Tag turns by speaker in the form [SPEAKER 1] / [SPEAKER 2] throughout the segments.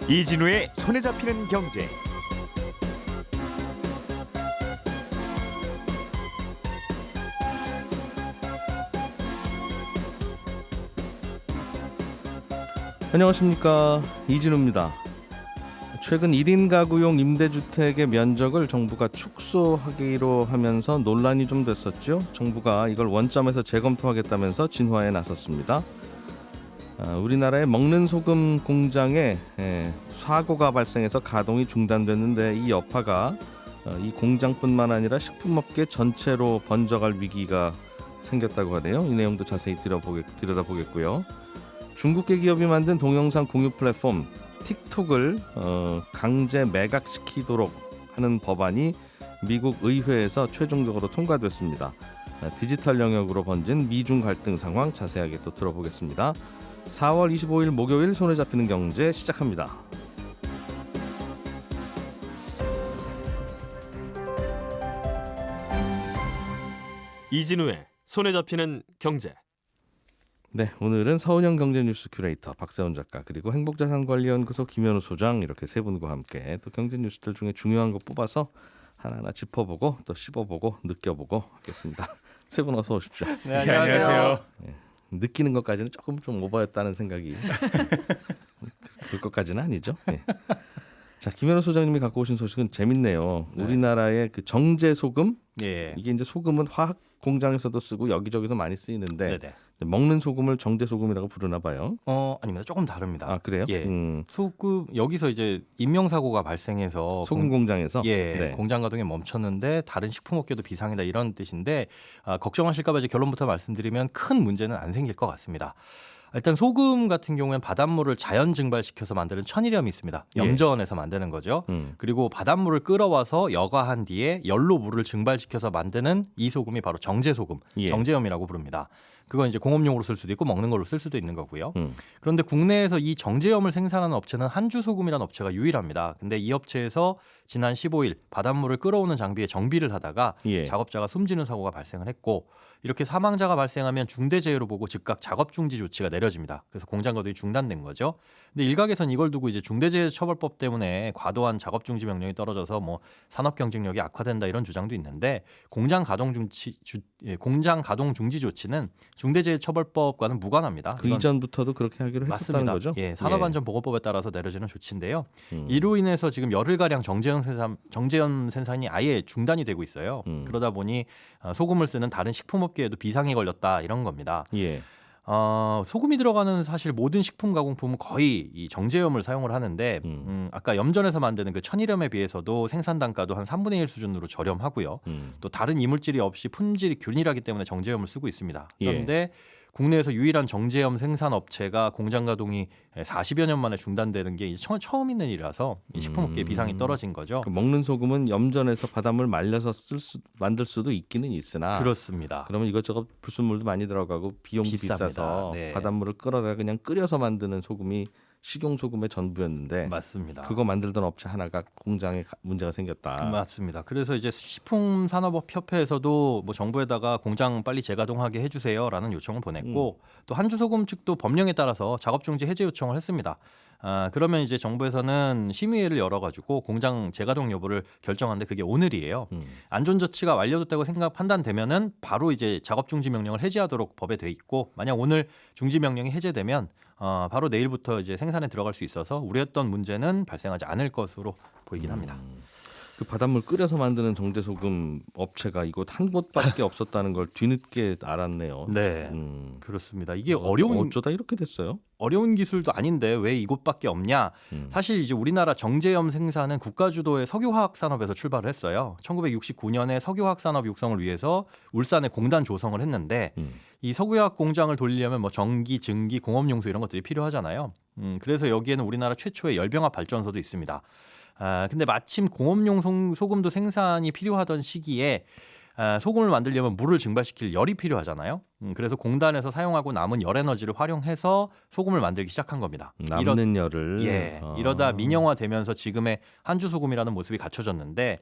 [SPEAKER 1] 이진우의 손에 잡히는 경제.
[SPEAKER 2] 안녕하십니까, 이진우입니다. 최근 1인 가구용 임대주택의 면적을 정부가 축소하기로 하면서 논란이 좀 됐었죠. 정부가 이걸 원점에서 재검토하겠다면서 진화에 나섰습니다. 우리나라의 먹는 소금 공장에 사고가 발생해서 가동이 중단됐는데 이 여파가 이 공장뿐만 아니라 식품업계 전체로 번져갈 위기가 생겼다고 하네요. 이 내용도 자세히 들여다보겠고요. 중국계 기업이 만든 동영상 공유 플랫폼 틱톡을 강제 매각시키도록 하는 법안이 미국 의회에서 최종적으로 통과됐습니다. 디지털 영역으로 번진 미중 갈등 상황 자세하게 또 들어보겠습니다. 4월 25일 목요일 손에 잡히는 경제 시작합니다.
[SPEAKER 3] 이진우의 손에 잡히는 경제.
[SPEAKER 2] 네, 오늘은 서은영 경제뉴스 큐레이터 박세훈 작가 그리고 행복자산관리연구소 김현우 소장 이렇게 세 분과 함께 또 경제 뉴스들 중에 중요한 거 뽑아서 하나하나 짚어보고 또 씹어보고 느껴보고 하겠습니다. 세 분 어서 오십시오.
[SPEAKER 4] 네, 안녕하세요.
[SPEAKER 2] 네, 느끼는 것까지는 조금 좀 오버였다는 생각이 그럴 것까지는 아니죠. 네. 자, 김현우 소장님이 갖고 오신 소식은 재밌네요.
[SPEAKER 4] 네.
[SPEAKER 2] 우리나라의 그 정제 소금,
[SPEAKER 4] 예.
[SPEAKER 2] 이게 이제 소금은 화학 공장에서도 쓰고 여기저기서 많이 쓰이는데
[SPEAKER 4] 네네.
[SPEAKER 2] 먹는 소금을 정제 소금이라고 부르나 봐요.
[SPEAKER 4] 아닙니다. 조금 다릅니다.
[SPEAKER 2] 아, 그래요?
[SPEAKER 4] 예. 소금 여기서 이제 인명사고가 발생해서
[SPEAKER 2] 소금 공장에서
[SPEAKER 4] 예,
[SPEAKER 2] 네.
[SPEAKER 4] 공장 가동이 멈췄는데 다른 식품업계도 비상이다 이런 뜻인데 걱정하실까 봐 이제 결론부터 말씀드리면 큰 문제는 안 생길 것 같습니다. 일단 소금 같은 경우에는 바닷물을 자연 증발시켜서 만드는 천일염이 있습니다. 염전에서 만드는 거죠. 그리고 바닷물을 끌어와서 여과한 뒤에 열로 물을 증발시켜서 만드는 이 소금이 바로 정제소금,
[SPEAKER 2] 예.
[SPEAKER 4] 정제염이라고 부릅니다. 그건 이제 공업용으로 쓸 수도 있고 먹는 걸로 쓸 수도 있는 거고요. 그런데 국내에서 이 정제염을 생산하는 업체는 한주소금이라는 업체가 유일합니다. 근데 이 업체에서 지난 15일 바닷물을 끌어오는 장비에 정비를 하다가
[SPEAKER 2] 예.
[SPEAKER 4] 작업자가 숨지는 사고가 발생을 했고 이렇게 사망자가 발생하면 중대재해로 보고 즉각 작업중지 조치가 내려집니다. 그래서 공장 가동이 중단된 거죠. 근데 일각에선 이걸 두고 이제 중대재해처벌법 때문에 과도한 작업중지 명령이 떨어져서 뭐 산업 경쟁력이 악화된다 이런 주장도 있는데 공장 가동 중지 조치는 중대재해처벌법과는 무관합니다.
[SPEAKER 2] 그 이전부터도 그렇게 하기로 했었다는
[SPEAKER 4] 맞습니다.
[SPEAKER 2] 거죠?
[SPEAKER 4] 예, 산업안전보건법에 따라서 내려지는 조치인데요. 이로 인해서 지금 열흘가량 정제염 생산이 아예 중단이 되고 있어요. 그러다 보니 소금을 쓰는 다른 식품업계에도 비상이 걸렸다 이런 겁니다.
[SPEAKER 2] 예.
[SPEAKER 4] 소금이 들어가는 사실 모든 식품 가공품은 거의 이 정제염을 사용을 하는데 아까 염전에서 만드는 그 천일염에 비해서도 생산 단가도 한 3분의 1 수준으로 저렴하고요. 또 다른 이물질이 없이 품질이 균일하기 때문에 정제염을 쓰고 있습니다. 그런데 국내에서 유일한 정제염 생산 업체가 공장 가동이 40여 년 만에 중단되는 게 처음 있는 일이라서 이 식품업계에 비상이 떨어진 거죠.
[SPEAKER 2] 그 먹는 소금은 염전에서 바닷물 말려서 만들 수도 있기는 있으나
[SPEAKER 4] 그렇습니다.
[SPEAKER 2] 그러면 이것저것 불순물도 많이 들어가고 비용도
[SPEAKER 4] 비쌉니다.
[SPEAKER 2] 비싸서
[SPEAKER 4] 네.
[SPEAKER 2] 바닷물을 끌어다가 그냥 끓여서 만드는 소금이 식용소금의 전부였는데
[SPEAKER 4] 맞습니다.
[SPEAKER 2] 그거 만들던 업체 하나가 공장에 문제가 생겼다.
[SPEAKER 4] 맞습니다. 그래서 이제 식품산업협회에서도 뭐 정부에다가 공장 빨리 재가동하게 해주세요라는 요청을 보냈고 또 한주소금 측도 법령에 따라서 작업중지 해제 요청을 했습니다. 그러면 이제 정부에서는 심의회를 열어가지고 공장 재가동 여부를 결정하는데 그게 오늘이에요. 안전조치가 완료됐다고 판단되면은 바로 이제 작업중지 명령을 해제하도록 법에 돼 있고 만약 오늘 중지 명령이 해제되면 바로 내일부터 이제 생산에 들어갈 수 있어서 우려했던 문제는 발생하지 않을 것으로 보이긴 합니다.
[SPEAKER 2] 그 바닷물 끓여서 만드는 정제소금 업체가 이곳 한 곳밖에 없었다는 걸 뒤늦게 알았네요.
[SPEAKER 4] 네, 그렇습니다. 이게 어쩌다
[SPEAKER 2] 이렇게 됐어요?
[SPEAKER 4] 어려운 기술도 아닌데 왜 이곳밖에 없냐? 사실 이제 우리나라 정제염 생산은 국가 주도의 석유화학 산업에서 출발을 했어요. 1969년에 석유화학 산업 육성을 위해서 울산에 공단 조성을 했는데 이 석유화학 공장을 돌리려면 뭐 전기, 증기, 공업용수 이런 것들이 필요하잖아요. 그래서 여기에는 우리나라 최초의 열병합 발전소도 있습니다. 근데 마침 공업용 소금도 생산이 필요하던 시기에 소금을 만들려면 물을 증발시킬 열이 필요하잖아요. 그래서 공단에서 사용하고 남은 열 에너지를 활용해서 소금을 만들기 시작한 겁니다.
[SPEAKER 2] 남는 열을
[SPEAKER 4] 이러다 민영화되면서 지금의 한주 소금이라는 모습이 갖춰졌는데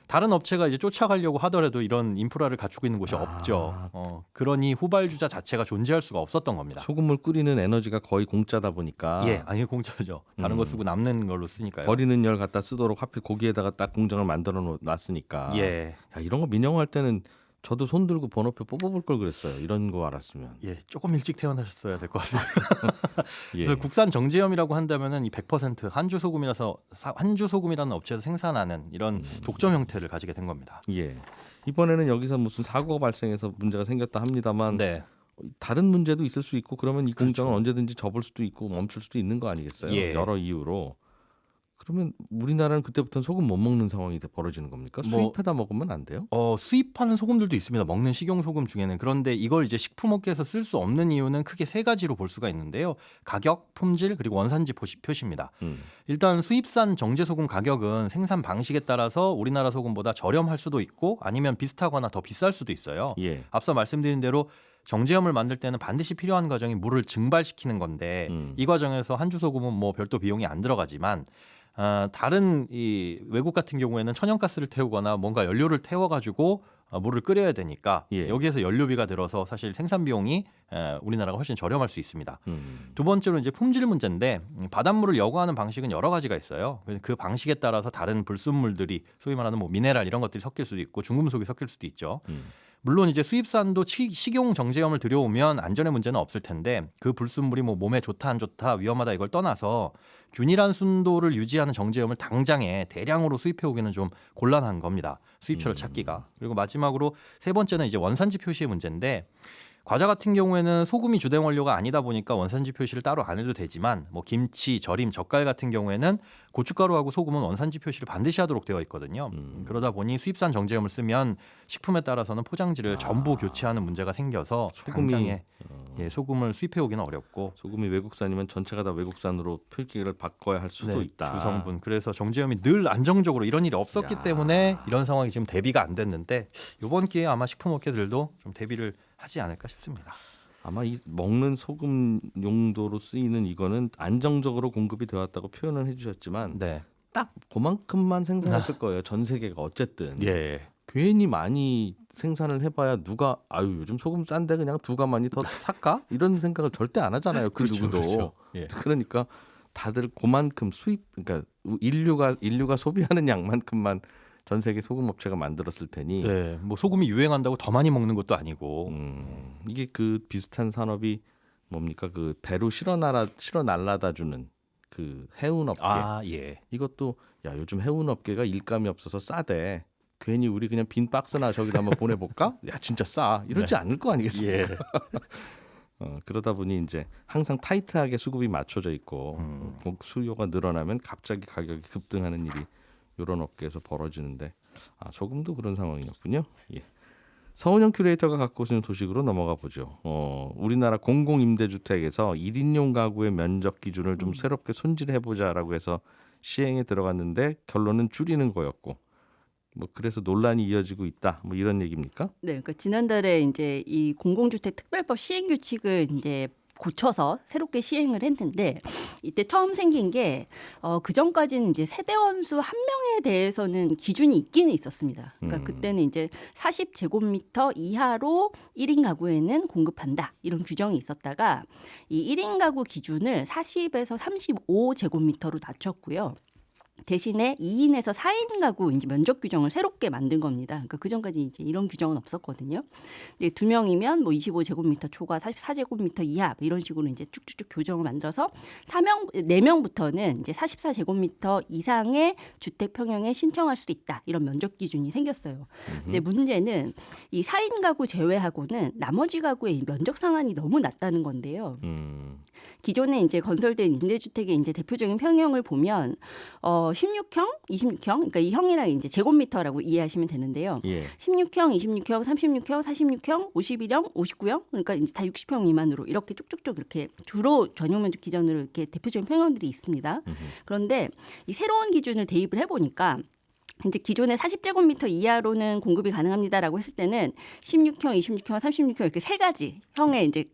[SPEAKER 4] 다른 업체가 이제 쫓아가려고 하더라도 이런 인프라를 갖추고 있는 곳이 없죠. 그러니 후발주자 자체가 존재할 수가 없었던 겁니다.
[SPEAKER 2] 소금을 끓이는 에너지가 거의 공짜다 보니까
[SPEAKER 4] 아니 공짜죠. 다른 거 쓰고 남는 걸로 쓰니까요.
[SPEAKER 2] 버리는 열 갖다 쓰도록 하필 거기에다가 딱 공장을 만들어 놨으니까 야, 이런 거 민영화할 때는 저도 손 들고 번호표 뽑아볼 걸 그랬어요. 이런 거 알았으면.
[SPEAKER 4] 조금 일찍 태어나셨어야 될 것 같습니다. 그래서 국산 정제염이라고 한다면은 이 100% 한주 소금이라는 업체에서 생산하는 이런 독점 형태를 가지게 된 겁니다.
[SPEAKER 2] 이번에는 여기서 무슨 사고가 발생해서 문제가 생겼다 합니다만 다른 문제도 있을 수 있고 그러면 이 공장은 언제든지 접을 수도 있고 멈출 수도 있는 거 아니겠어요? 여러 이유로. 그러면 우리나라는 그때부터는 소금 못 먹는 상황이 벌어지는 겁니까? 수입해다 먹으면 안 돼요?
[SPEAKER 4] 수입하는 소금들도 있습니다. 먹는 식용 소금 중에는. 그런데 이걸 이제 식품업계에서 쓸 수 없는 이유는 크게 세 가지로 볼 수가 있는데요. 가격, 품질, 그리고 원산지 표시입니다. 일단 수입산 정제 소금 가격은 생산 방식에 따라서 우리나라 소금보다 저렴할 수도 있고 아니면 비슷하거나 더 비쌀 수도 있어요. 앞서 말씀드린 대로 정제염을 만들 때는 반드시 필요한 과정이 물을 증발시키는 건데 이 과정에서 한주 소금은 뭐 별도 비용이 안 들어가지만 다른 이 외국 같은 경우에는 천연가스를 태우거나 뭔가 연료를 태워가지고 물을 끓여야 되니까 여기에서 연료비가 들어서 사실 생산 비용이 우리나라가 훨씬 저렴할 수 있습니다. 두 번째로 이제 품질 문제인데 바닷물을 여과하는 방식은 여러 가지가 있어요. 그 방식에 따라서 다른 불순물들이 소위 말하는 뭐 미네랄 이런 것들이 섞일 수도 있고 중금속이 섞일 수도 있죠. 물론 이제 수입산도 식용 정제염을 들여오면 안전의 문제는 없을 텐데 그 불순물이 뭐 몸에 좋다 안 좋다 위험하다 이걸 떠나서 균일한 순도를 유지하는 정제염을 당장에 대량으로 수입해 오기는 좀 곤란한 겁니다. 수입처를 찾기가. 그리고 마지막으로 세 번째는 이제 원산지 표시의 문제인데 과자 같은 경우에는 소금이 주된 원료가 아니다 보니까 원산지 표시를 따로 안 해도 되지만 뭐 김치, 절임, 젓갈 같은 경우에는 고춧가루하고 소금은 원산지 표시를 반드시 하도록 되어 있거든요. 그러다 보니 수입산 정제염을 쓰면 식품에 따라서는 포장지를 전부 교체하는 문제가 생겨서 당장에 소금을 수입해 오기는 어렵고
[SPEAKER 2] 소금이 외국산이면 전체가 다 외국산으로 표기를 바꿔야 할 수도 있다.
[SPEAKER 4] 주성분. 그래서 정제염이 늘 안정적으로 이런 일이 없었기 때문에 이런 상황이 지금 대비가 안 됐는데 이번 기회에 아마 식품업계들도 좀 대비를 하지 않을까 싶습니다.
[SPEAKER 2] 아마 이 먹는 소금 용도로 쓰이는 이거는 안정적으로 공급이 되었다고 표현을 해주셨지만 딱 그만큼만 생산했을 거예요. 전 세계가 어쨌든 괜히 많이 생산을 해봐야 누가 요즘 소금 싼데 그냥 두 가마니 더 살까? 이런 생각을 절대 안 하잖아요. 그 누구도. 그러니까 다들 그만큼 그러니까 인류가 소비하는 양만큼만 전 세계 소금 업체가 만들었을 테니
[SPEAKER 4] 뭐 소금이 유행한다고 더 많이 먹는 것도 아니고
[SPEAKER 2] 이게 그 비슷한 산업이 뭡니까 그 배로 실어 날라다 주는 그 해운 업계 이것도 요즘 해운 업계가 일감이 없어서 싸대 괜히 우리 그냥 빈 박스나 저기다 한번 보내볼까? 야 진짜 싸 이러지 않을 거 아니겠습니까? 그러다 보니 이제 항상 타이트하게 수급이 맞춰져 있고 수요가 늘어나면 갑자기 가격이 급등하는 일이 이런 업계에서 벌어지는데 소금도 그런 상황이었군요. 서은영 큐레이터가 갖고 오신 소식으로 넘어가 보죠. 우리나라 공공임대주택에서 1인용 가구의 면적 기준을 좀 새롭게 손질해보자라고 해서 시행에 들어갔는데 결론은 줄이는 거였고 뭐 그래서 논란이 이어지고 있다. 뭐 이런 얘기입니까?
[SPEAKER 5] 네, 그러니까 지난달에 이제 이 공공주택 특별법 시행 규칙을 이제 고쳐서 새롭게 시행을 했는데 이때 처음 생긴 게 그 전까지는 이제 세대원수 한 명에 대해서는 기준이 있기는 있었습니다. 그러니까 그때는 이제 40제곱미터 이하로 1인 가구에는 공급한다 이런 규정이 있었다가 이 1인 가구 기준을 40에서 35제곱미터로 낮췄고요. 대신에 2인에서 4인 가구 이제 면적 규정을 새롭게 만든 겁니다. 그러니까 그 전까지 이제 이런 규정은 없었거든요. 근데 2명이면 뭐 25제곱미터 초과 44제곱미터 이하 이런 식으로 이제 쭉쭉쭉 규정을 만들어서 4명부터는 이제 44제곱미터 이상의 주택 평형에 신청할 수 있다. 이런 면적 기준이 생겼어요. 근데 문제는 이 4인 가구 제외하고는 나머지 가구의 면적 상한이 너무 낮다는 건데요. 기존에 이제 건설된 임대주택의 이제 대표적인 평형을 보면 16형, 26형, 그러니까 이 형이랑 이제 제곱미터라고 이해하시면 되는데요. 16형, 26형, 36형, 46형, 51형, 59형, 그러니까 이제 다 60형 미만으로 이렇게 쭉쭉쭉 이렇게 주로 전용 면적 기준으로 이렇게 대표적인 평형들이 있습니다. 그런데 이 새로운 기준을 대입을 해보니까 이제 기존에 40제곱미터 이하로는 공급이 가능합니다라고 했을 때는 16형, 26형, 36형 이렇게 세 가지 형의 이제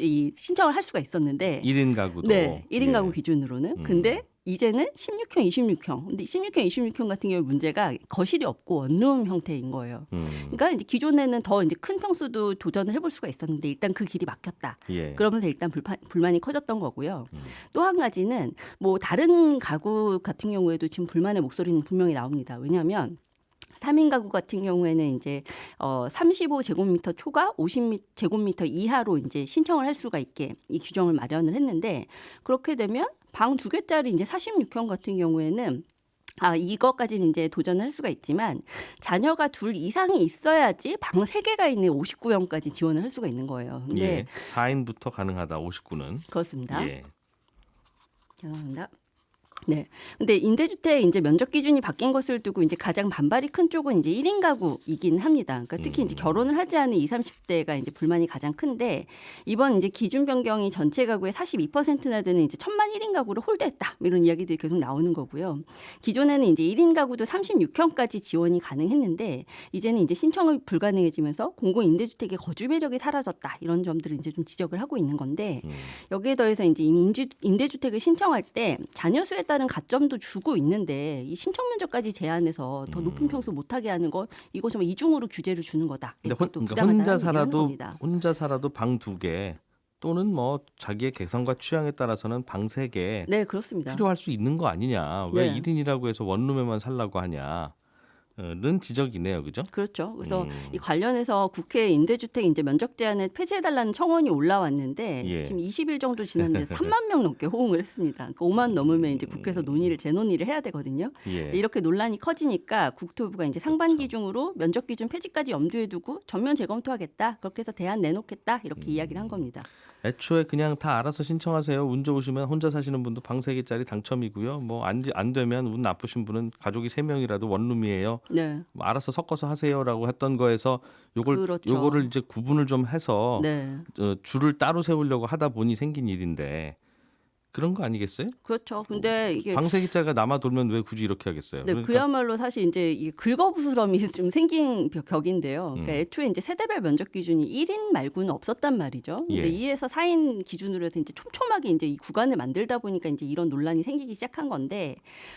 [SPEAKER 5] 이 신청을 할 수가 있었는데
[SPEAKER 2] 1인 가구도.
[SPEAKER 5] 네, 1인
[SPEAKER 2] 예.
[SPEAKER 5] 가구 기준으로는. 근데 이제는 16형, 26형. 근데 16형, 26형 같은 경우 문제가 거실이 없고 원룸 형태인 거예요. 그러니까 이제 기존에는 더 이제 큰 평수도 도전을 해볼 수가 있었는데 일단 그 길이 막혔다.
[SPEAKER 2] 예.
[SPEAKER 5] 그러면서 일단 불만이 커졌던 거고요. 또 한 가지는 뭐 다른 가구 같은 경우에도 지금 불만의 목소리는 분명히 나옵니다. 왜냐하면 3인 가구 같은 경우에는 이제 35제곱미터 초과 50제곱미터 이하로 이제 신청을 할 수가 있게 이 규정을 마련을 했는데 그렇게 되면 방 2개짜리 이제 46형 같은 경우에는 이것까지는 이제 도전을 할 수가 있지만 자녀가 둘 이상이 있어야지 방 3개가 있는 59형까지 지원을 할 수가 있는 거예요. 근데
[SPEAKER 2] 예. 4인부터 가능하다. 59는.
[SPEAKER 5] 그렇습니다.
[SPEAKER 2] 예.
[SPEAKER 5] 죄송합니다. 네. 근데 임대주택 이제 면적 기준이 바뀐 것을 두고 이제 가장 반발이 큰 쪽은 이제 1인 가구이긴 합니다. 그러니까 특히 이제 결혼을 하지 않은 20, 30대가 이제 불만이 가장 큰데 이번 이제 기준 변경이 전체 가구의 42%나 되는 이제 1000만 1인 가구를 홀대했다. 이런 이야기들이 계속 나오는 거고요. 기존에는 이제 1인 가구도 36형까지 지원이 가능했는데 이제는 이제 신청이 불가능해지면서 공공 임대주택의 거주 매력이 사라졌다. 이런 점들을 이제 좀 지적을 하고 있는 건데 여기에 더해서 이제 이미 임대주택을 신청할 때 자녀 수에 따른 가점도 주고 있는데 이 신청 면적까지 제한해서 더 높은 평수 못하게 하는 거 이거 정말 이중으로 규제를 주는 거다.
[SPEAKER 2] 근데
[SPEAKER 5] 이것도
[SPEAKER 2] 그러니까
[SPEAKER 5] 부당하다는 겁니다.
[SPEAKER 2] 혼자 살아도 방 2개 또는 뭐 자기의 개성과 취향에 따라서는 방 3개
[SPEAKER 5] 네, 그렇습니다.
[SPEAKER 2] 필요할 수 있는 거 아니냐. 왜
[SPEAKER 5] 네.
[SPEAKER 2] 1인이라고 해서 원룸에만 살라고 하냐. 는 지적이네요. 그죠?
[SPEAKER 5] 그렇죠. 그래서 이 관련해서 국회 임대주택 이제 면적 제한을 폐지해달라는 청원이 올라왔는데
[SPEAKER 2] 예.
[SPEAKER 5] 지금 20일 정도 지났는데 3만 명 넘게 호응을 했습니다. 그러니까 5만 넘으면 이제 국회에서 재논의를 해야 되거든요.
[SPEAKER 2] 예.
[SPEAKER 5] 근데 이렇게 논란이 커지니까 국토부가 이제 상반기 중으로 면적 기준 폐지까지 염두에 두고 전면 재검토하겠다. 그렇게 해서 대안 내놓겠다. 이렇게 이야기를 한 겁니다.
[SPEAKER 2] 애초에 그냥 다 알아서 신청하세요. 운 좋으시면 혼자 사시는 분도 방 3개짜리 당첨이고요. 뭐 안 되면 운 나쁘신 분은 가족이 3명이라도 원룸이에요.
[SPEAKER 5] 네.
[SPEAKER 2] 뭐 알아서 섞어서 하세요라고 했던 거에서
[SPEAKER 5] 그렇죠.
[SPEAKER 2] 요거를 이제 구분을 좀 해서
[SPEAKER 5] 네.
[SPEAKER 2] 줄을 따로 세우려고 하다 보니 생긴 일인데 그런 거 아니겠어요?
[SPEAKER 5] 그렇죠. 근데 이게
[SPEAKER 2] 방 3개짜리가 남아 돌면 왜 굳이 이렇게 하겠어요?
[SPEAKER 5] 네,
[SPEAKER 2] 그러니까
[SPEAKER 5] 그야말로 사실 이제 이 긁어부스럼이 좀 생긴 벽인데요. 그러니까 애초에 이제 세대별 면적 기준이 1인 말고는 없었단 말이죠. 근데
[SPEAKER 2] 예.
[SPEAKER 5] 2에서 4인 기준으로 해서 이제 촘촘하게 이제 이 구간을 만들다 보니까 이제 이런 논란이 생기기 시작한 건데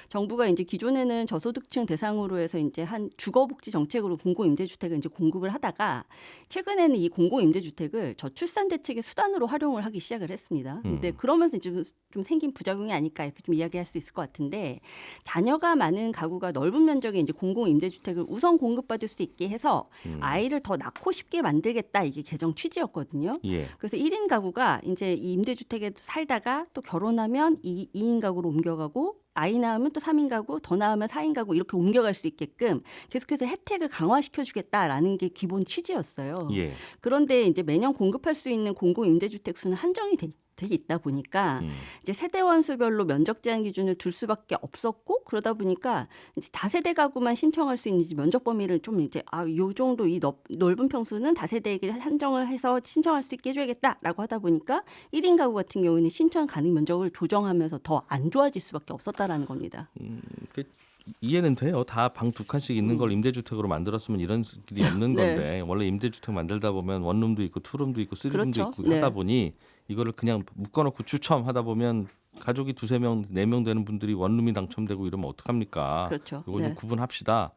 [SPEAKER 5] 정부가 이제 기존에는 저소득층 대상으로 해서 이제 한 주거복지 정책으로 공공임대주택을 이제 공급을 하다가 최근에는 이 공공임대주택을 저출산 대책의 수단으로 활용을 하기 시작을 했습니다. 근데 그러면서 좀 생긴 부작용이 아닐까 이렇게 좀 이야기할 수 있을 것 같은데 자녀가 많은 가구가 넓은 면적의 이제 공공 임대주택을 우선 공급받을 수 있게 해서 아이를 더 낳고 싶게 만들겠다 이게 개정 취지였거든요.
[SPEAKER 2] 예.
[SPEAKER 5] 그래서 1인 가구가 이제 이 임대주택에 살다가 또 결혼하면 2인 가구로 옮겨가고 아이 낳으면 또 3인 가구, 더 낳으면 4인 가구 이렇게 옮겨갈 수 있게끔 계속해서 혜택을 강화시켜 주겠다라는 게 기본 취지였어요.
[SPEAKER 2] 예.
[SPEAKER 5] 그런데 이제 매년 공급할 수 있는 공공 임대주택 수는 한정이 돼 있다 보니까 이제 세대원 수별로 면적 제한 기준을 둘 수밖에 없었고 그러다 보니까 이제 다세대 가구만 신청할 수 있는지 면적 범위를 좀 이제 요 정도 이 넓은 평수는 다세대에게 한정을 해서 신청할 수 있게 해줘야겠다라고 하다 보니까 1인 가구 같은 경우는 신청 가능 면적을 조정하면서 더 안 좋아질 수밖에 없었다라는 겁니다.
[SPEAKER 2] 이해는 돼요. 다 방 2칸씩 있는 걸 임대주택으로 만들었으면 이런 일이 없는
[SPEAKER 5] 네.
[SPEAKER 2] 건데 원래 임대주택 만들다 보면 원룸도 있고 투룸도 있고 쓰리룸도
[SPEAKER 5] 그렇죠.
[SPEAKER 2] 있고 하다
[SPEAKER 5] 네.
[SPEAKER 2] 보니 이거를 그냥 묶어놓고 추첨하다 보면 가족이 2-3명, 4명 되는 분들이 원룸이 당첨되고 이러면 어떡합니까?
[SPEAKER 5] 그렇죠.
[SPEAKER 2] 이걸
[SPEAKER 5] 네.
[SPEAKER 2] 좀 구분합시다.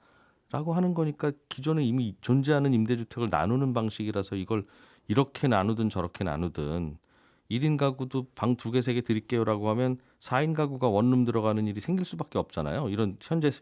[SPEAKER 2] 라고 하는 거니까 기존에 이미 존재하는 임대주택을 나누는 방식이라서 이걸 이렇게 나누든 저렇게 나누든 1인 가구도 방 2개, 3개 드릴게요라고 하면 4인 가구가 원룸 들어가는 일이 생길 수밖에 없잖아요. 이런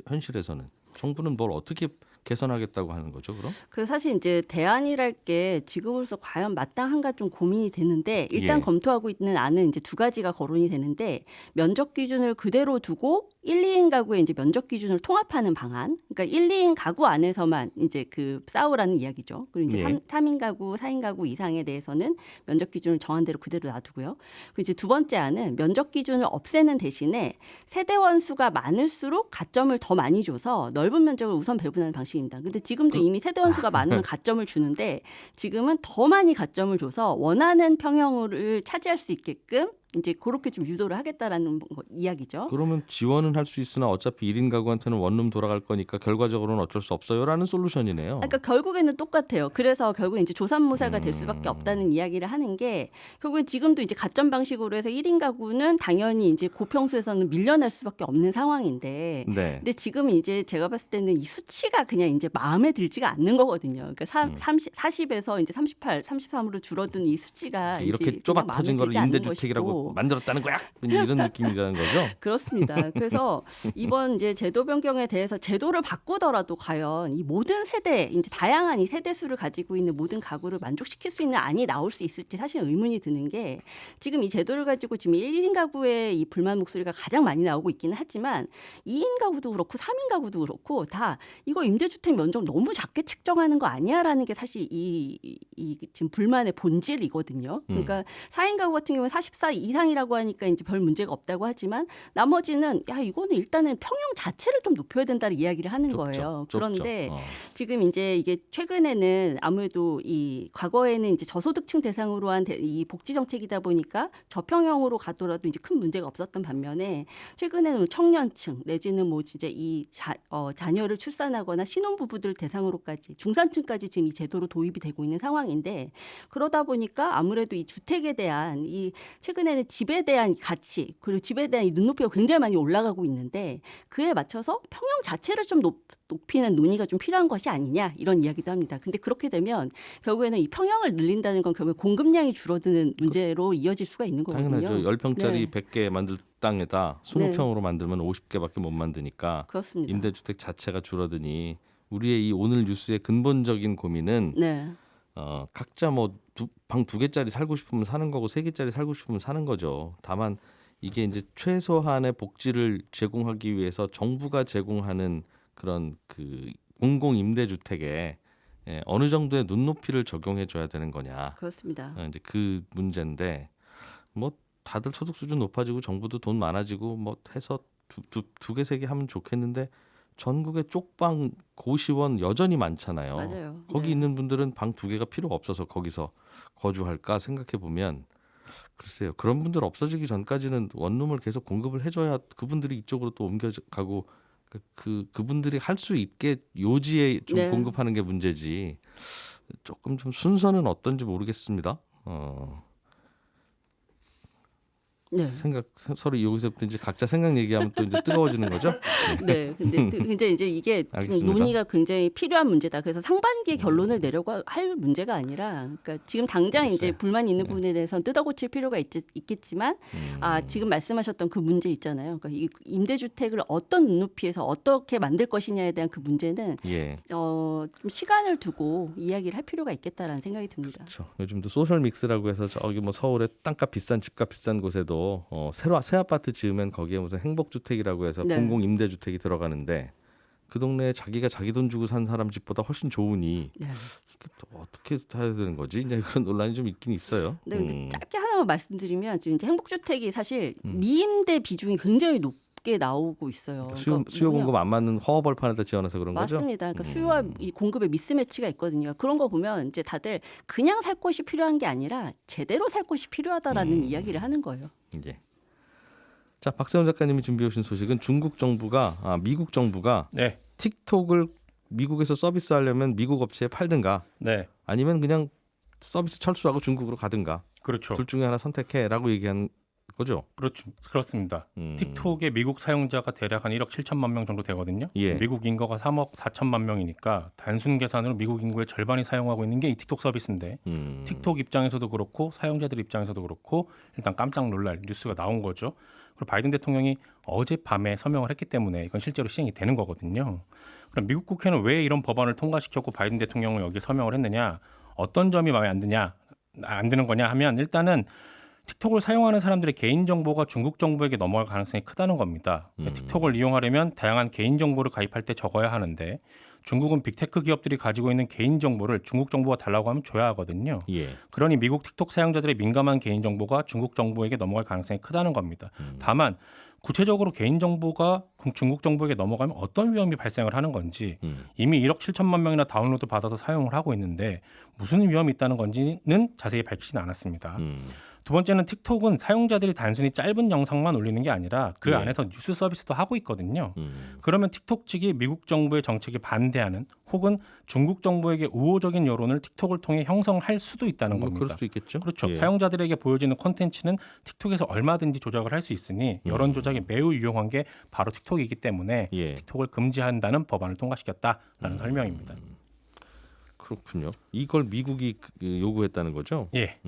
[SPEAKER 2] 현실에서는. 정부는 뭘 어떻게 개선하겠다고 하는 거죠, 그럼?
[SPEAKER 5] 그래서 사실 이제 대안이랄 게 지금으로서 과연 마땅한가 좀 고민이 되는데 일단
[SPEAKER 2] 예.
[SPEAKER 5] 검토하고 있는 안은 이제 두 가지가 거론이 되는데 면적 기준을 그대로 두고 1, 2인 가구의 이제 면적 기준을 통합하는 방안. 그러니까 1, 2인 가구 안에서만 이제 그 싸우라는 이야기죠. 그리고 이제
[SPEAKER 2] 예.
[SPEAKER 5] 3인 가구, 4인 가구 이상에 대해서는 면적 기준을 정한 대로 그대로 놔두고요. 그리고 이제 두 번째 안은 면적 기준을 없애는 대신에 세대원 수가 많을수록 가점을 더 많이 줘서 넓은 면적을 우선 배분하는 방식입니다. 근데 지금도 이미 세대원 수가 많으면 가점을 주는데 지금은 더 많이 가점을 줘서 원하는 평형을 차지할 수 있게끔 이제 그렇게 좀 유도를 하겠다라는 이야기죠.
[SPEAKER 2] 그러면 지원은 할 수 있으나 어차피 1인 가구한테는 원룸 돌아갈 거니까 결과적으로는 어쩔 수 없어요라는 솔루션이네요.
[SPEAKER 5] 그러니까 결국에는 똑같아요. 그래서 결국 이제 조산모사가 될 수밖에 없다는 이야기를 하는 게 결국엔 지금도 이제 가점 방식으로 해서 1인 가구는 당연히 이제 고평수에서는 밀려날 수밖에 없는 상황인데
[SPEAKER 2] 네.
[SPEAKER 5] 근데 지금 이제 제가 봤을 때는 이 수치가 그냥 이제 마음에 들지가 않는 거거든요. 그러니까 40에서 이제 38, 33으로 줄어든 이 수치가
[SPEAKER 2] 이렇게
[SPEAKER 5] 이제
[SPEAKER 2] 좁아
[SPEAKER 5] 그냥 마음에
[SPEAKER 2] 터진 걸
[SPEAKER 5] 들지 않는
[SPEAKER 2] 임대주택이라고
[SPEAKER 5] 것이고.
[SPEAKER 2] 만들었다는 거야? 이런 느낌이라는 거죠.
[SPEAKER 5] 그렇습니다. 그래서 이번 이제 제도 변경에 대해서 제도를 바꾸더라도 과연 이 모든 세대, 이제 다양한 이 세대 수를 가지고 있는 모든 가구를 만족시킬 수 있는 안이 나올 수 있을지 사실 의문이 드는 게 지금 이 제도를 가지고 지금 1인 가구의 이 불만 목소리가 가장 많이 나오고 있기는 하지만 2인 가구도 그렇고 3인 가구도 그렇고 다 이거 임대주택 면적 너무 작게 측정하는 거 아니야라는 게 사실 이 지금 불만의 본질이거든요. 그러니까 4인 가구 같은 경우는 44 이상이라고 하니까 이제 별 문제가 없다고 하지만 나머지는 야 이거는 일단은 평형 자체를 좀 높여야 된다는 이야기를 하는 거예요. 그런데 지금 이제 이게 최근에는 아무래도 이 과거에는 이제 저소득층 대상으로 한 이 복지 정책이다 보니까 저평형으로 가더라도 이제 큰 문제가 없었던 반면에 최근에는 청년층 내지는 뭐 진짜 이 자녀를 출산하거나 신혼부부들 대상으로까지 중산층까지 지금 이 제도로 도입이 되고 있는 상황인데 그러다 보니까 아무래도 이 주택에 대한 이 최근에는 집에 대한 가치 그리고 집에 대한 이 눈높이가 굉장히 많이 올라가고 있는데 그에 맞춰서 평형 자체를 좀 높이는 논의가 좀 필요한 것이 아니냐 이런 이야기도 합니다. 근데 그렇게 되면 결국에는 이 평형을 늘린다는 건 결국 공급량이 줄어드는 문제로 이어질 수가 있는 거거든요.
[SPEAKER 2] 당연하죠. 10평짜리
[SPEAKER 5] 네.
[SPEAKER 2] 100개 만들 땅에다 20평으로 만들면 50개밖에 못 만드니까
[SPEAKER 5] 그렇습니다.
[SPEAKER 2] 임대주택 자체가 줄어드니 우리의 이 오늘 뉴스의 근본적인 고민은
[SPEAKER 5] 네.
[SPEAKER 2] 각자 뭐 방 2개짜리 살고 싶으면 사는 거고 3개짜리 살고 싶으면 사는 거죠. 다만 이게 이제 최소한의 복지를 제공하기 위해서 정부가 제공하는 그런 그 공공 임대주택에 어느 정도의 눈높이를 적용해 줘야 되는 거냐.
[SPEAKER 5] 그렇습니다.
[SPEAKER 2] 이제 그 문제인데 뭐 다들 소득 수준 높아지고 정부도 돈 많아지고 뭐 해서 두 개 세 개 하면 좋겠는데 전국에 쪽방 고시원 여전히 많잖아요.
[SPEAKER 5] 맞아요.
[SPEAKER 2] 거기
[SPEAKER 5] 네.
[SPEAKER 2] 있는 분들은 방 2개가 필요가 없어서 거기서 거주할까 생각해 보면 글쎄요. 그런 분들 없어지기 전까지는 원룸을 계속 공급을 해줘야 그분들이 이쪽으로 또 옮겨가고 그분들이 할 수 있게 요지에 좀
[SPEAKER 5] 네.
[SPEAKER 2] 공급하는 게 문제지. 조금 좀 순서는 어떤지 모르겠습니다.
[SPEAKER 5] 네.
[SPEAKER 2] 서로 여기서부터 이제 각자 생각 얘기하면 또 이제 뜨거워지는 거죠.
[SPEAKER 5] 네, 근데 굉장히 이제 이게 좀
[SPEAKER 2] 알겠습니다.
[SPEAKER 5] 논의가 굉장히 필요한 문제다. 그래서 상반기에 결론을 내려고 할 문제가 아니라, 그러니까 지금 당장 이제
[SPEAKER 2] 글쎄.
[SPEAKER 5] 불만이 있는 부분에 대해서는 뜯어고칠 필요가 있겠지만, 지금 말씀하셨던 그 문제 있잖아요. 그러니까 이 임대주택을 어떤 눈높이에서 어떻게 만들 것이냐에 대한 그 문제는
[SPEAKER 2] 예.
[SPEAKER 5] 좀 시간을 두고 이야기를 할 필요가 있겠다라는 생각이 듭니다.
[SPEAKER 2] 그렇죠. 요즘도 소셜 믹스라고 해서 저기 뭐 서울에 땅값 비싼 집값 비싼 곳에도 새 아파트 지으면 거기에 무슨 행복주택이라고 해서
[SPEAKER 5] 네.
[SPEAKER 2] 공공 임대주택이 들어가는데 그 동네에 자기가 자기 돈 주고 산 사람 집보다 훨씬 좋으니
[SPEAKER 5] 네.
[SPEAKER 2] 이게 또 어떻게 해야 되는 거지? 이제 그런 논란이 좀 있긴 있어요.
[SPEAKER 5] 네, 근데 짧게 하나만 말씀드리면 지금 이제 행복주택이 사실 미임대 비중이 굉장히 높게 나오고 있어요. 그러니까
[SPEAKER 2] 수요
[SPEAKER 5] 뭐냐-
[SPEAKER 2] 공급 안 맞는 허허벌판에다 지어놔서 그런 거죠?
[SPEAKER 5] 맞습니다. 그러니까 수요와 이 공급의 미스매치가 있거든요. 그런 거 보면 이제 다들 그냥 살 곳이 필요한 게 아니라 제대로 살 곳이 필요하다라는 이야기를 하는 거예요.
[SPEAKER 2] 예. 자, 박세훈 작가님이 준비해 오신 소식은 미국 정부가
[SPEAKER 6] 네,
[SPEAKER 2] 틱톡을 미국에서 서비스하려면 미국 업체에 팔든가
[SPEAKER 6] 네,
[SPEAKER 2] 아니면 그냥 서비스 철수하고 중국으로 가든가
[SPEAKER 6] 그렇죠.
[SPEAKER 2] 둘 중에 하나 선택해라고 얘기한 거죠.
[SPEAKER 6] 그렇습니다. 틱톡의 미국 사용자가 대략 한 1억 7천만 명 정도 되거든요.
[SPEAKER 2] 예.
[SPEAKER 6] 미국 인구가 3억 4천만 명이니까 단순 계산으로 미국 인구의 절반이 사용하고 있는 게 이 틱톡 서비스인데 틱톡 입장에서도 그렇고 사용자들 입장에서도 그렇고 일단 깜짝 놀랄 뉴스가 나온 거죠. 그리고 바이든 대통령이 어젯밤에 서명을 했기 때문에 이건 실제로 시행이 되는 거거든요. 그럼 미국 국회는 왜 이런 법안을 통과시켰고 바이든 대통령은 여기에 서명을 했느냐? 어떤 점이 마음에 안 드는 거냐 하면 일단은 틱톡을 사용하는 사람들의 개인정보가 중국 정부에게 넘어갈 가능성이 크다는 겁니다. 틱톡을 이용하려면 다양한 개인정보를 가입할 때 적어야 하는데 중국은 빅테크 기업들이 가지고 있는 개인정보를 중국 정부가 달라고 하면 줘야 하거든요.
[SPEAKER 2] 예.
[SPEAKER 6] 그러니 미국 틱톡 사용자들의 민감한 개인정보가 중국 정부에게 넘어갈 가능성이 크다는 겁니다. 다만 구체적으로 개인정보가 중국 정부에게 넘어가면 어떤 위험이 발생을 하는 건지 이미 1억 7천만 명이나 다운로드 받아서 사용을 하고 있는데 무슨 위험이 있다는 건지는 자세히 밝히지는 않았습니다. 두 번째는 틱톡은 사용자들이 단순히 짧은 영상만 올리는 게 아니라 그
[SPEAKER 2] 예.
[SPEAKER 6] 안에서 뉴스 서비스도 하고 있거든요. 그러면 틱톡 측이 미국 정부의 정책에 반대하는 혹은 중국 정부에게 우호적인 여론을 틱톡을 통해 형성할 수도 있다는
[SPEAKER 2] 뭐
[SPEAKER 6] 겁니다.
[SPEAKER 2] 그럴 수도 있겠죠.
[SPEAKER 6] 그렇죠.
[SPEAKER 2] 예.
[SPEAKER 6] 사용자들에게 보여지는 콘텐츠는 틱톡에서 얼마든지 조작을 할 수 있으니 여론 조작에 매우 유용한 게 바로 틱톡이기 때문에
[SPEAKER 2] 예.
[SPEAKER 6] 틱톡을 금지한다는 법안을 통과시켰다라는 설명입니다.
[SPEAKER 2] 그렇군요. 이걸 미국이 요구했다는 거죠?
[SPEAKER 6] 예.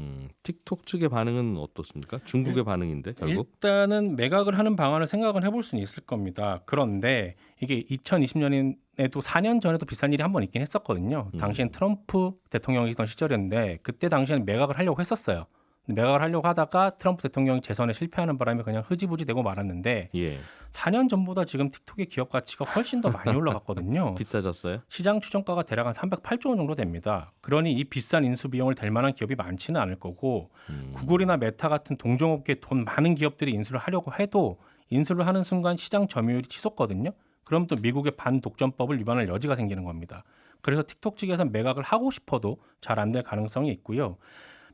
[SPEAKER 2] 틱톡 측의 반응은 어떻습니까? 중국의 반응인데 결국.
[SPEAKER 6] 일단은 매각을 하는 방안을 생각을 해볼 수는 있을 겁니다. 그런데 이게 2020년에도 4년 전에도 비슷한 일이 한 번 있긴 했었거든요. 당시엔 트럼프 대통령이 있던 시절이었는데 그때 당시에는 매각을 하려고 했었어요. 매각을 하려고 하다가 트럼프 대통령이 재선에 실패하는 바람에 그냥 흐지부지 되고 말았는데
[SPEAKER 2] 예.
[SPEAKER 6] 4년 전보다 지금 틱톡의 기업 가치가 훨씬 더 많이 올라갔거든요.
[SPEAKER 2] 비싸졌어요?
[SPEAKER 6] 시장 추정가가 대략 한 308조 원 정도 됩니다. 그러니 이 비싼 인수 비용을 댈 만한 기업이 많지는 않을 거고 구글이나 메타 같은 동종업계 돈 많은 기업들이 인수를 하려고 해도 인수를 하는 순간 시장 점유율이 치솟거든요. 그럼 또 미국의 반독점법을 위반할 여지가 생기는 겁니다. 그래서 틱톡 측에서 매각을 하고 싶어도 잘 안 될 가능성이 있고요.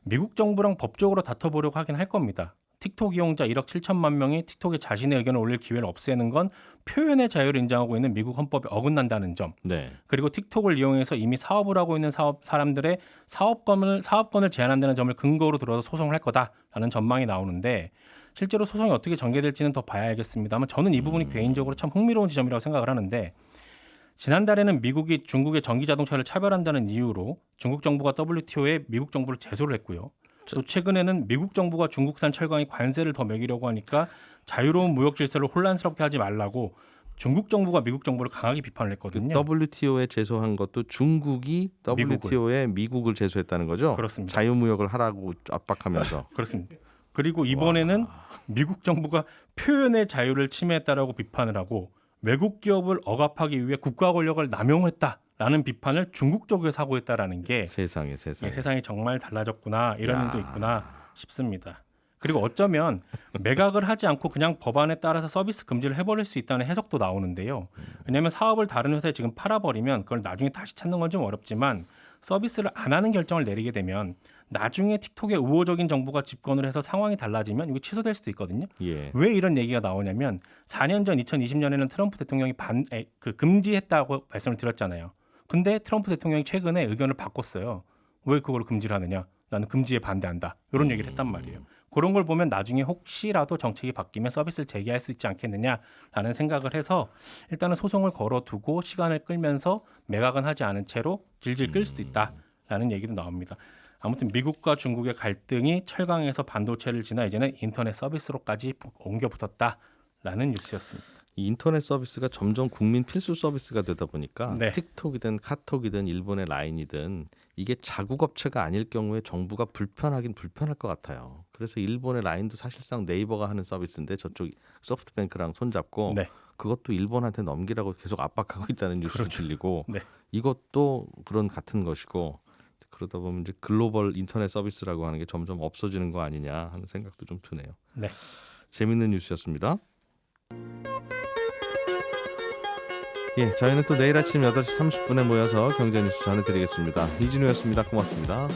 [SPEAKER 6] 미국 정부랑 법적으로 다퉈보려고 하긴 할 겁니다. 틱톡 이용자 1억 7천만 명이 틱톡에 자신의 의견을 올릴 기회를 없애는 건 표현의 자유를 인정하고 있는 미국 헌법에 어긋난다는 점.
[SPEAKER 2] 네.
[SPEAKER 6] 그리고 틱톡을 이용해서 이미 사업을 하고 있는 사람들의 사업권을 제한한다는 점을 근거로 들어서 소송을 할 거다라는 전망이 나오는데 실제로 소송이 어떻게 전개될지는 더 봐야 알겠습니다만 저는 이 부분이 개인적으로 참 흥미로운 지점이라고 생각을 하는데 지난달에는 미국이 중국의 전기 자동차를 차별한다는 이유로 중국 정부가 WTO에 미국 정부를 제소를 했고요. 또 최근에는 미국 정부가 중국산 철강에 관세를 더 매기려고 하니까 자유로운 무역 질서를 혼란스럽게 하지 말라고 중국 정부가 미국 정부를 강하게 비판을 했거든요.
[SPEAKER 2] WTO에 제소한 것도 중국이 WTO에 미국을 제소했다는 거죠?
[SPEAKER 6] 그렇습니다.
[SPEAKER 2] 자유무역을 하라고 압박하면서.
[SPEAKER 6] 그렇습니다. 그리고 이번에는 미국 정부가 표현의 자유를 침해했다라고 비판을 하고 외국 기업을 억압하기 위해 국가 권력을 남용했다라는 비판을 중국 쪽에서 하고 있다라는 게
[SPEAKER 2] 세상에.
[SPEAKER 6] 세상이 정말 달라졌구나 이런 일도 있구나 싶습니다. 그리고 어쩌면 매각을 하지 않고 그냥 법안에 따라서 서비스 금지를 해버릴 수 있다는 해석도 나오는데요. 왜냐하면 사업을 다른 회사에 지금 팔아버리면 그걸 나중에 다시 찾는 건 좀 어렵지만 서비스를 안 하는 결정을 내리게 되면 나중에 틱톡의 우호적인 정부가 집권을 해서 상황이 달라지면 이거 취소될 수도 있거든요.
[SPEAKER 2] 예.
[SPEAKER 6] 왜 이런 얘기가 나오냐면 4년 전 2020년에는 트럼프 대통령이 금지했다고 말씀을 드렸잖아요. 근데 트럼프 대통령이 최근에 의견을 바꿨어요. 왜 그걸 금지를 하느냐? 나는 금지에 반대한다. 이런 얘기를 했단 말이에요. 그런 걸 보면 나중에 혹시라도 정책이 바뀌면 서비스를 재개할 수 있지 않겠느냐라는 생각을 해서 일단은 소송을 걸어두고 시간을 끌면서 매각은 하지 않은 채로 질질 끌 수도 있다라는 얘기도 나옵니다. 아무튼 미국과 중국의 갈등이 철강에서 반도체를 지나 이제는 인터넷 서비스로까지 옮겨 붙었다라는 뉴스였습니다.
[SPEAKER 2] 이 인터넷 서비스가 점점 국민 필수 서비스가 되다 보니까
[SPEAKER 6] 네.
[SPEAKER 2] 틱톡이든 카톡이든 일본의 라인이든 이게 자국 업체가 아닐 경우에 정부가 불편하긴 불편할 것 같아요. 그래서 일본의 라인도 사실상 네이버가 하는 서비스인데 저쪽 소프트뱅크랑 손잡고
[SPEAKER 6] 네.
[SPEAKER 2] 그것도 일본한테 넘기라고 계속 압박하고 있다는 뉴스도 들리고
[SPEAKER 6] 네.
[SPEAKER 2] 이것도 그런 같은 것이고 그러다 보면 이제 글로벌 인터넷 서비스라고 하는 게 점점 없어지는 거 아니냐 하는 생각도 좀 드네요.
[SPEAKER 6] 네.
[SPEAKER 2] 재밌는 뉴스였습니다. 예, 저희는 또 내일 아침 8시 30분에 모여서 경제 뉴스 전해드리겠습니다. 이진우였습니다. 고맙습니다.